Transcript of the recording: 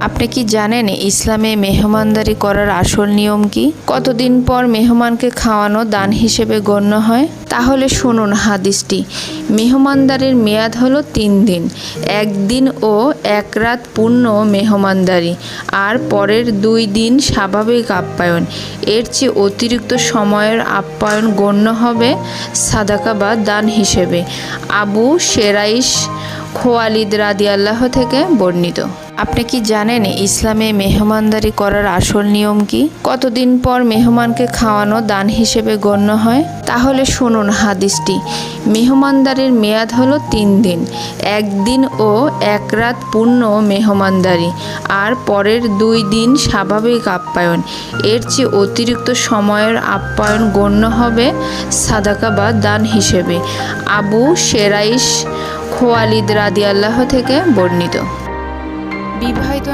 আপনি কি জানেন ইসলামে মেহমানদারি করার আসল নিয়ম কি? কতদিন পর মেহমানকে খাওয়ানো দান হিসেবে গণ্য হয়? তাহলে শুনুন হাদিসটি। মেহমানদারির মেয়াদ হলো 3 দিন। 1 দিন ও 1 রাত পূর্ণ মেহমানদারি, আর পরের 2 দিন স্বাভাবিক আপ্যায়ন। এর চেয়ে অতিরিক্ত সময়ের আপ্যায়ন গণ্য হবে সাদাকা বা দান হিসেবে। আবু শেরাইশ খোয়ালিদ রাদিয়াল্লাহু থেকে বর্ণিত। আপনি কি জানেন ইসলামে মেহমানদারি করার আসল নিয়ম কি? কতদিন পর মেহমানকে খাওয়ানো দান হিসেবে গণ্য হয়? তাহলে শুনুন হাদিসটি। মেহমানদারির মেয়াদ হলো 3 দিন। 1 দিন ও 1 রাত পূর্ণ মেহমানদারি, আর পরের 2 দিন স্বাভাবিক আপ্যায়ন। এর চেয়ে অতিরিক্ত সময়ের আপ্যায়ন গণ্য হবে সাদাকা বা দান হিসেবে। আবু শেরাইশ খোয়ালিদ রাদিয়াল্লাহু থেকে বর্ণিত। বিবাহিত